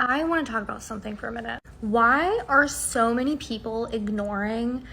I want to talk about something for a minute. Why are so many people ignoring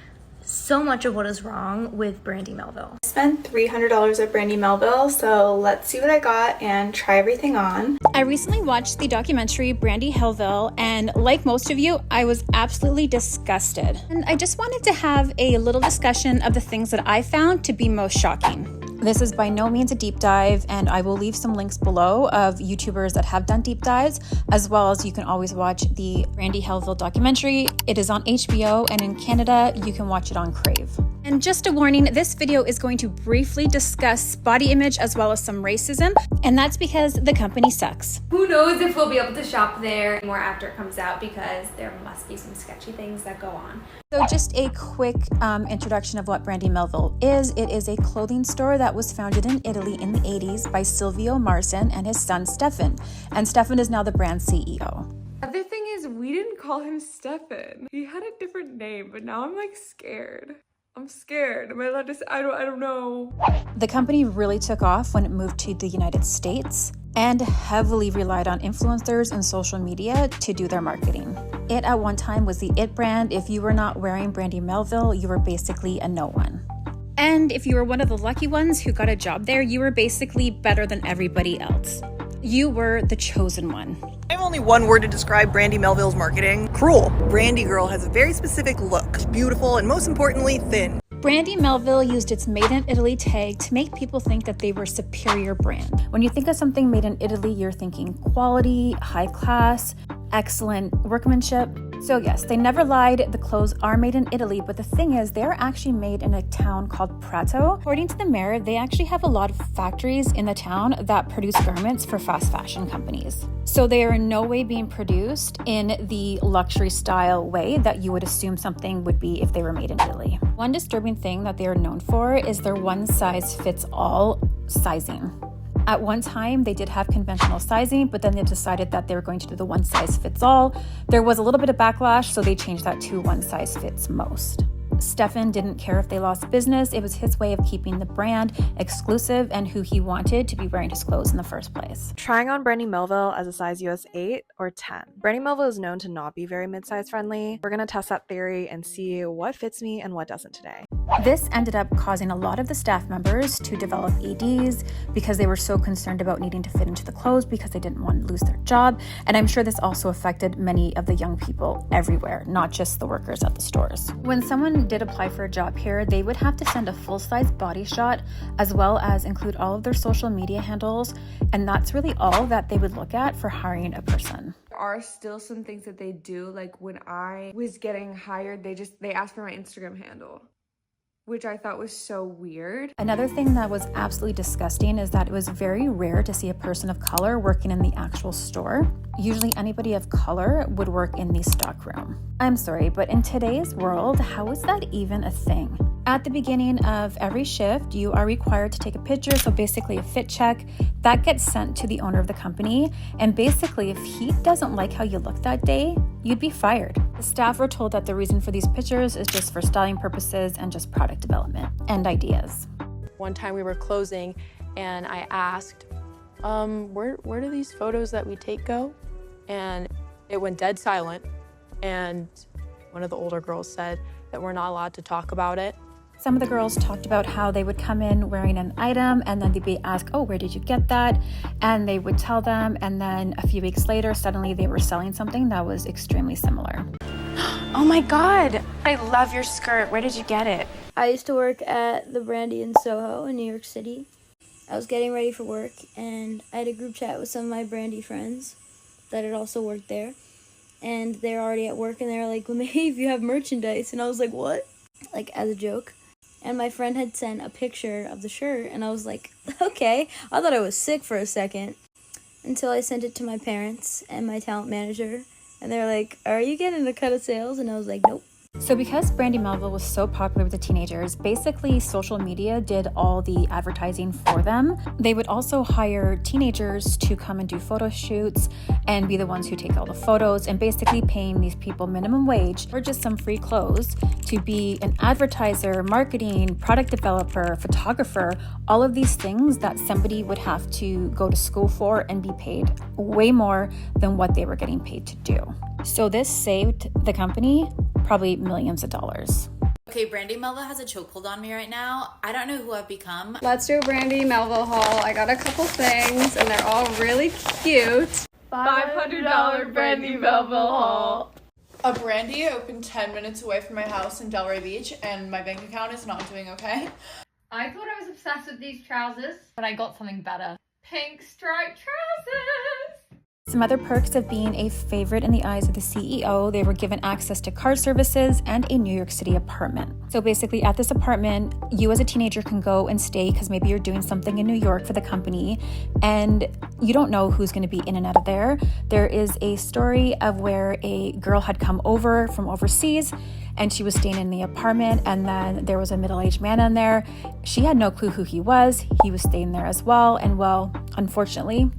so much of what is wrong with Brandy Melville? I spent $300 at Brandy Melville, so let's see what I got and try everything on. I recently watched the documentary Brandy Hellville, and like most of you, I was absolutely disgusted. And I just wanted to have a little discussion of the things that I found to be most shocking. This is by no means a deep dive, and I will leave some links below of YouTubers that have done deep dives, as well as you can always watch the Brandy Hellville documentary. It is on HBO, and in Canada, you can watch it on Crave. And just a warning, this video is going to briefly discuss body image as well as some racism, and that's because the company sucks. Who knows if we'll be able to shop there more after it comes out, because there must be some sketchy things that go on. So just a quick introduction of what Brandy Melville is. It is a clothing store that was founded in Italy in the 80s by Silvio Marson and his son Stefan. And Stefan is now the brand CEO. Other thing is, we didn't call him Stefan. He had a different name, but now I'm like scared. I'm scared. Am I allowed to say? I don't know. The company really took off when it moved to the United States and heavily relied on influencers and social media to do their marketing. It at one time was the it brand. If you were not wearing Brandy Melville, you were basically a no one. And if you were one of the lucky ones who got a job there, you were basically better than everybody else. You were the chosen one. I have only one word to describe Brandy Melville's marketing: cruel. Brandy Girl has a very specific look, beautiful, and most importantly, thin. Brandy Melville used its Made in Italy tag to make people think that they were a superior brand. When you think of something made in Italy, you're thinking quality, high class, excellent workmanship. So yes, they never lied. The clothes are made in Italy, but the thing is, they're actually made in a town called Prato. According to the mayor, they actually have a lot of factories in the town that produce garments for fast fashion companies. So they are in no way being produced in the luxury style way that you would assume something would be if they were made in Italy. One disturbing thing that they are known for is their one size fits all sizing. At one time, they did have conventional sizing, but then they decided that they were going to do the one size fits all. There was a little bit of backlash, so they changed that to one size fits most. Stefan didn't care if they lost business. It was his way of keeping the brand exclusive and who he wanted to be wearing his clothes in the first place. Trying on Brandy Melville as a size US 8 or 10. Brandy Melville is known to not be very mid-size friendly. We're going to test that theory and see what fits me and what doesn't today. This ended up causing a lot of the staff members to develop EDs because they were so concerned about needing to fit into the clothes because they didn't want to lose their job. And I'm sure this also affected many of the young people everywhere, not just the workers at the stores. When someone did apply for a job here, they would have to send a full-size body shot as well as include all of their social media handles. And that's really all that they would look at for hiring a person. There are still some things that they do. Like when I was getting hired, they asked for my Instagram handle, which I thought was so weird. Another thing that was absolutely disgusting is that it was very rare to see a person of color working in the actual store. Usually anybody of color would work in the stockroom. I'm sorry, but in today's world, how is that even a thing? At the beginning of every shift, you are required to take a picture, so basically a fit check. That gets sent to the owner of the company, and basically if he doesn't like how you look that day, you'd be fired. The staff were told that the reason for these pictures is just for styling purposes and just product development and ideas. One time we were closing and I asked, where do these photos that we take go? And it went dead silent, and one of the older girls said that we're not allowed to talk about it. Some of the girls talked about how they would come in wearing an item and then they'd be asked, oh, where did you get that? And they would tell them, and then a few weeks later, suddenly they were selling something that was extremely similar. Oh my God, I love your skirt. Where did you get it? I used to work at the Brandy in Soho in New York City. I was getting ready for work, and I had a group chat with some of my Brandy friends that had also worked there. And they're already at work, and they're like, well, maybe if you have merchandise. And I was like, what? Like, as a joke. And my friend had sent a picture of the shirt, and I was like, okay. I thought I was sick for a second until I sent it to my parents and my talent manager. And they're like, are you getting a cut of sales? And I was like, nope. So because Brandy Melville was so popular with the teenagers, basically social media did all the advertising for them. They would also hire teenagers to come and do photo shoots and be the ones who take all the photos, and basically paying these people minimum wage or just some free clothes to be an advertiser, marketing, product developer, photographer, all of these things that somebody would have to go to school for and be paid way more than what they were getting paid to do. So this saved the company probably millions of dollars. Okay, Brandy Melville has a chokehold on me right now. I don't know who I've become. Let's do a Brandy Melville haul. I got a couple things and they're all really cute. $500 Brandy Melville haul. A Brandy opened 10 minutes away from my house in Delray Beach, and my bank account is not doing okay. I thought I was obsessed with these trousers, but I got something better. Pink striped trousers! Some other perks of being a favorite in the eyes of the CEO, they were given access to car services and a New York City apartment. So basically at this apartment, you as a teenager can go and stay because maybe you're doing something in New York for the company and you don't know who's going to be in and out of there. There is a story of where a girl had come over from overseas and she was staying in the apartment, and then there was a middle-aged man in there. She had no clue who he was. He was staying there as well, and well, unfortunately,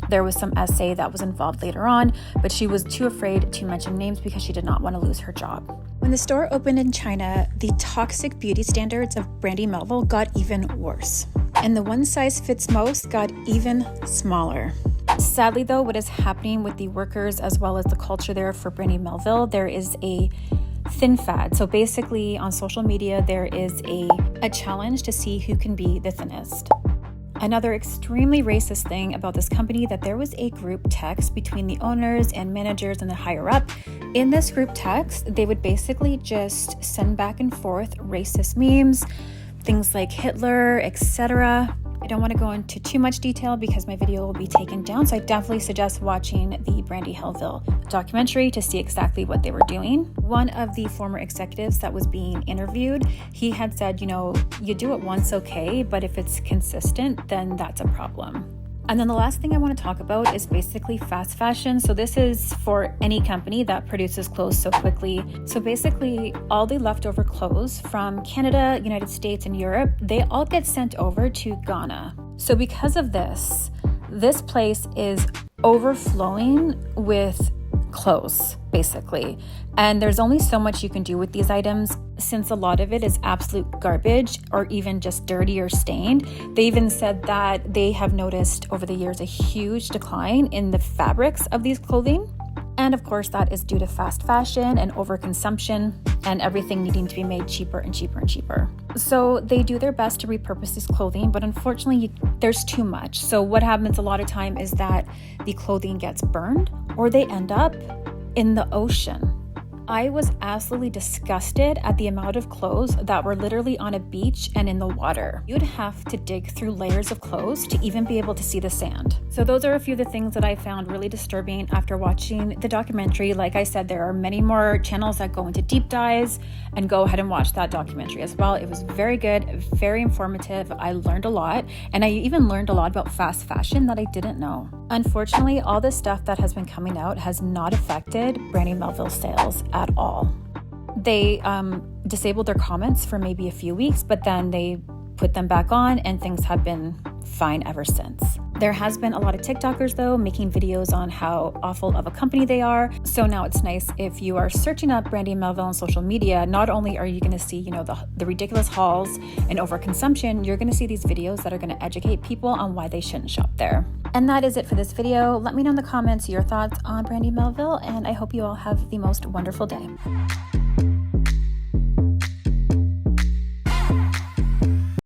there was some essay that was involved later on, but she was too afraid to mention names because she did not want to lose her job. When the store opened in China, the toxic beauty standards of Brandy Melville got even worse, and the one size fits most got even smaller. Sadly though, what is happening with the workers as well as the culture there for Brandy Melville, there is a thin fad. So basically on social media, there is a challenge to see who can be the thinnest. Another extremely racist thing about this company, that there was a group text between the owners and managers and the higher up. In this group text, they would basically just send back and forth racist memes, things like Hitler, etc. I don't want to go into too much detail because my video will be taken down, so I definitely suggest watching the Brandy Hellville documentary to see exactly what they were doing. One of the former executives that was being interviewed, he had said, you know, you do it once, okay, but if it's consistent, then that's a problem. And then the last thing I want to talk about is basically fast fashion. So this is for any company that produces clothes so quickly. So basically all the leftover clothes from Canada, United States, and Europe, they all get sent over to Ghana. So because of this place is overflowing with clothes, basically. And there's only so much you can do with these items since a lot of it is absolute garbage or even just dirty or stained. They even said that they have noticed over the years a huge decline in the fabrics of these clothing. And of course, that is due to fast fashion and overconsumption and everything needing to be made cheaper and cheaper and cheaper. So they do their best to repurpose this clothing, but unfortunately, there's too much. So what happens a lot of time is that the clothing gets burned or they end up in the ocean. I was absolutely disgusted at the amount of clothes that were literally on a beach and in the water. You'd have to dig through layers of clothes to even be able to see the sand. So those are a few of the things that I found really disturbing after watching the documentary. Like I said, there are many more channels that go into deep dives, and go ahead and watch that documentary as well. It was very good, very informative. I learned a lot, and I even learned a lot about fast fashion that I didn't know. Unfortunately, all this stuff that has been coming out has not affected Brandy Melville's sales at all. They disabled their comments for maybe a few weeks, but then they put them back on and things have been fine ever since. There has been a lot of TikTokers though making videos on how awful of a company they are. So now it's nice if you are searching up Brandy Melville on social media, not only are you going to see, you know, the ridiculous hauls and overconsumption, you're going to see these videos that are going to educate people on why they shouldn't shop there. And that is it for this video. Let me know in the comments your thoughts on Brandy Melville, and I hope you all have the most wonderful day.